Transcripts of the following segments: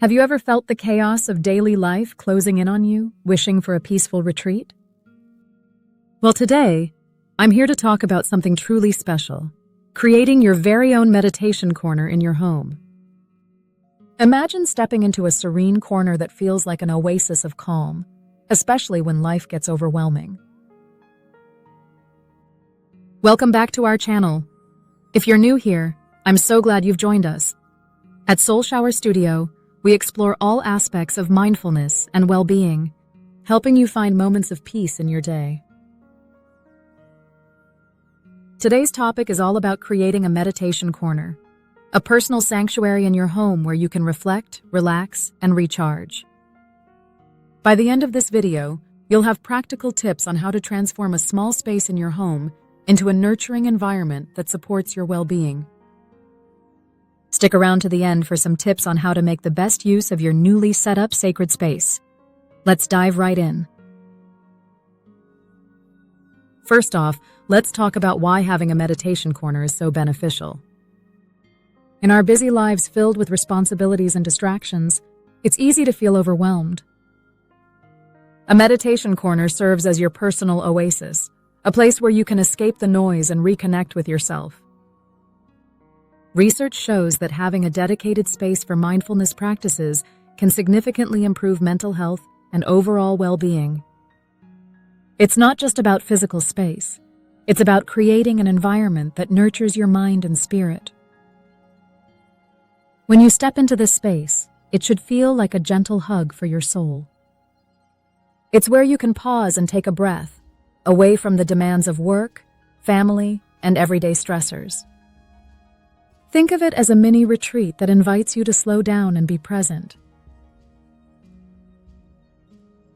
Have you ever felt the chaos of daily life closing in on you, wishing for a peaceful retreat? Well, today, I'm here to talk about something truly special, creating your very own meditation corner in your home. Imagine stepping into a serene corner that feels like an oasis of calm, especially when life gets overwhelming. Welcome back to our channel. If you're new here, I'm so glad you've joined us. At SoulShower Studio, we explore all aspects of mindfulness and well-being, helping you find moments of peace in your day. Today's topic is all about creating a meditation corner, a personal sanctuary in your home where you can reflect, relax, and recharge. By the end of this video, you'll have practical tips on how to transform a small space in your home into a nurturing environment that supports your well-being. Stick around to the end for some tips on how to make the best use of your newly set up sacred space. Let's dive right in. First off, let's talk about why having a meditation corner is so beneficial. In our busy lives filled with responsibilities and distractions, it's easy to feel overwhelmed. A meditation corner serves as your personal oasis, a place where you can escape the noise and reconnect with yourself. Research shows that having a dedicated space for mindfulness practices can significantly improve mental health and overall well-being. It's not just about physical space. It's about creating an environment that nurtures your mind and spirit. When you step into this space, it should feel like a gentle hug for your soul. It's where you can pause and take a breath, away from the demands of work, family, and everyday stressors. Think of it as a mini retreat that invites you to slow down and be present.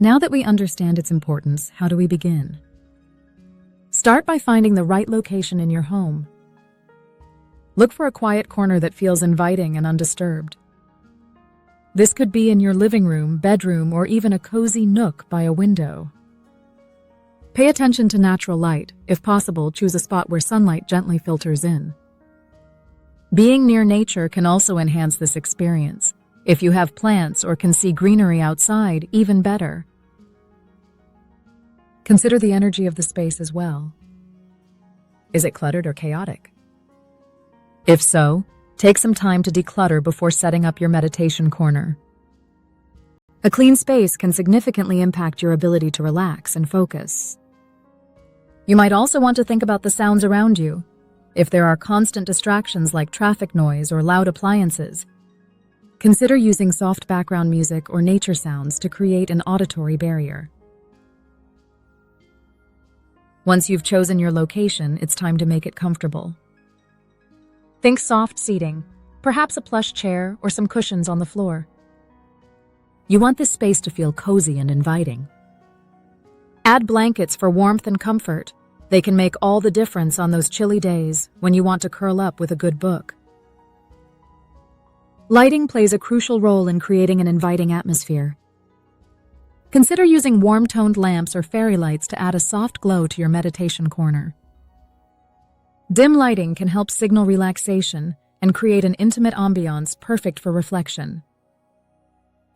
Now that we understand its importance, how do we begin? Start by finding the right location in your home. Look for a quiet corner that feels inviting and undisturbed. This could be in your living room, bedroom, or even a cozy nook by a window. Pay attention to natural light. If possible, choose a spot where sunlight gently filters in. Being near nature can also enhance this experience. If you have plants or can see greenery outside, even better. Consider the energy of the space as well. Is it cluttered or chaotic? If so, take some time to declutter before setting up your meditation corner. A clean space can significantly impact your ability to relax and focus. You might also want to think about the sounds around you. If there are constant distractions like traffic noise or loud appliances, consider using soft background music or nature sounds to create an auditory barrier. Once you've chosen your location, it's time to make it comfortable. Think soft seating, perhaps a plush chair or some cushions on the floor. You want this space to feel cozy and inviting. Add blankets for warmth and comfort. They can make all the difference on those chilly days when you want to curl up with a good book. Lighting plays a crucial role in creating an inviting atmosphere. Consider using warm-toned lamps or fairy lights to add a soft glow to your meditation corner. Dim lighting can help signal relaxation and create an intimate ambiance perfect for reflection.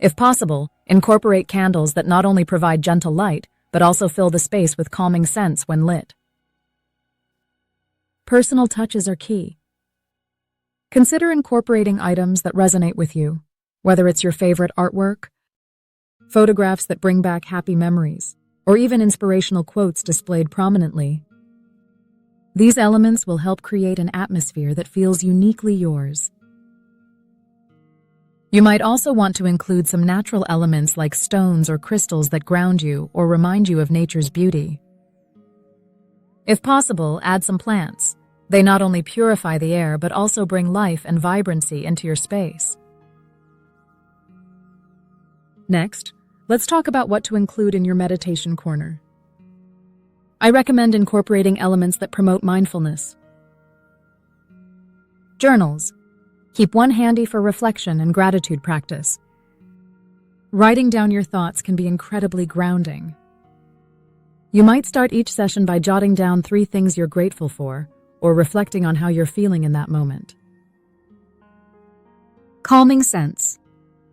If possible, incorporate candles that not only provide gentle light, but also fill the space with calming scents when lit. Personal touches are key. Consider incorporating items that resonate with you, whether it's your favorite artwork, photographs that bring back happy memories, or even inspirational quotes displayed prominently. These elements will help create an atmosphere that feels uniquely yours. You might also want to include some natural elements like stones or crystals that ground you or remind you of nature's beauty. If possible, add some plants. They not only purify the air but also bring life and vibrancy into your space. Next, let's talk about what to include in your meditation corner. I recommend incorporating elements that promote mindfulness. Journals. Keep one handy for reflection and gratitude practice. Writing down your thoughts can be incredibly grounding. You might start each session by jotting down 3 things you're grateful for, or reflecting on how you're feeling in that moment. Calming scents.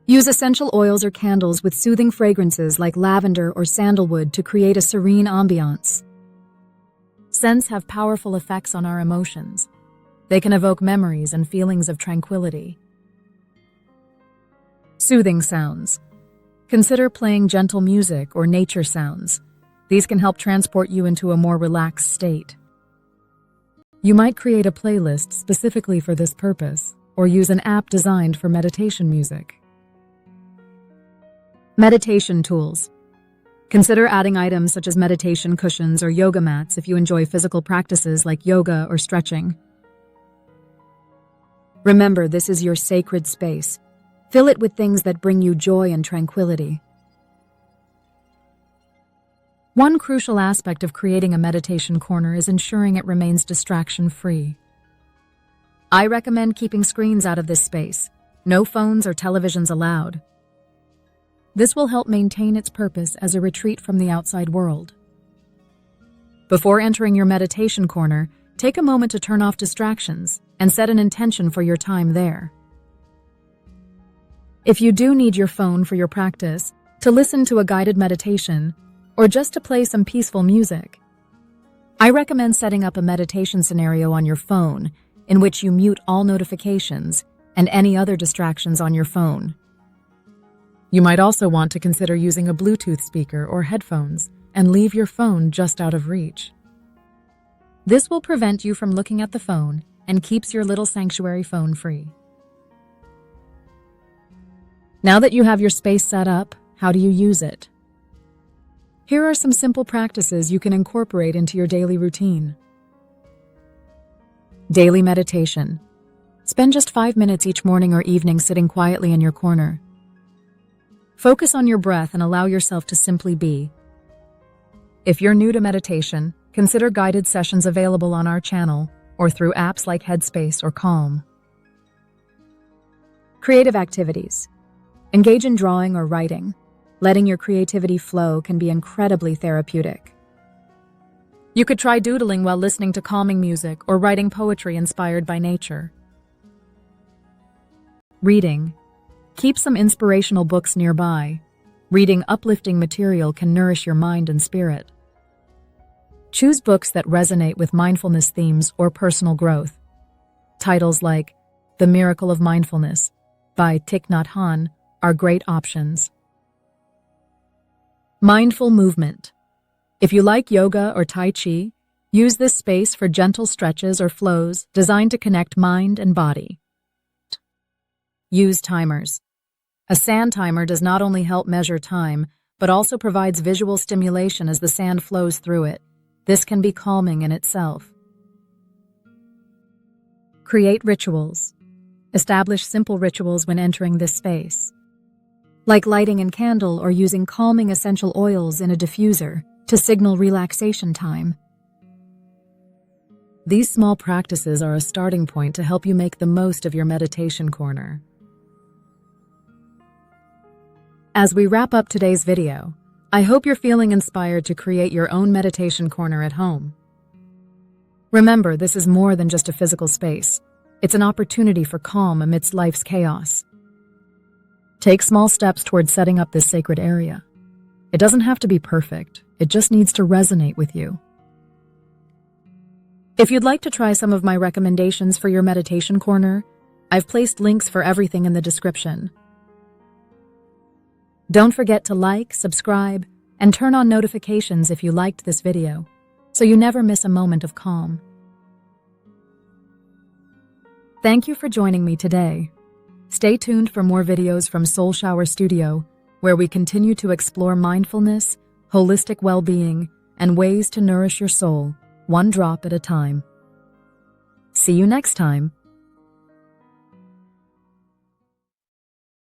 Use essential oils or candles with soothing fragrances like lavender or sandalwood to create a serene ambiance. Scents have powerful effects on our emotions. They can evoke memories and feelings of tranquility. Soothing sounds. Consider playing gentle music or nature sounds. These can help transport you into a more relaxed state. You might create a playlist specifically for this purpose, or use an app designed for meditation music. Meditation tools. Consider adding items such as meditation cushions or yoga mats if you enjoy physical practices like yoga or stretching. Remember, this is your sacred space. Fill it with things that bring you joy and tranquility. One crucial aspect of creating a meditation corner is ensuring it remains distraction-free. I recommend keeping screens out of this space. No phones or televisions allowed. This will help maintain its purpose as a retreat from the outside world. Before entering your meditation corner, take a moment to turn off distractions and set an intention for your time there. If you do need your phone for your practice, to listen to a guided meditation, or just to play some peaceful music, I recommend setting up a meditation scenario on your phone in which you mute all notifications and any other distractions on your phone. You might also want to consider using a Bluetooth speaker or headphones and leave your phone just out of reach. This will prevent you from looking at the phone and keeps your little sanctuary phone free. Now that you have your space set up, how do you use it? Here are some simple practices you can incorporate into your daily routine. Daily meditation. Spend just 5 minutes each morning or evening sitting quietly in your corner. Focus on your breath and allow yourself to simply be. If you're new to meditation, consider guided sessions available on our channel or through apps like Headspace or Calm. Creative activities. Engage in drawing or writing. Letting your creativity flow can be incredibly therapeutic. You could try doodling while listening to calming music or writing poetry inspired by nature. Reading. Keep some inspirational books nearby. Reading uplifting material can nourish your mind and spirit. Choose books that resonate with mindfulness themes or personal growth. Titles like The Miracle of Mindfulness by Thich Nhat Hanh are great options. Mindful movement. If you like yoga or Tai Chi, use this space for gentle stretches or flows designed to connect mind and body. Use timers. A sand timer does not only help measure time, but also provides visual stimulation as the sand flows through it. This can be calming in itself. Create rituals. Establish simple rituals when entering this space, like lighting a candle or using calming essential oils in a diffuser to signal relaxation time. These small practices are a starting point to help you make the most of your meditation corner. As we wrap up today's video, I hope you're feeling inspired to create your own meditation corner at home. Remember, this is more than just a physical space. It's an opportunity for calm amidst life's chaos. Take small steps towards setting up this sacred area. It doesn't have to be perfect. It just needs to resonate with you. If you'd like to try some of my recommendations for your meditation corner, I've placed links for everything in the description. Don't forget to like, subscribe, and turn on notifications if you liked this video, so you never miss a moment of calm. Thank you for joining me today. Stay tuned for more videos from SoulShower Studio, where we continue to explore mindfulness, holistic well-being, and ways to nourish your soul, one drop at a time. See you next time.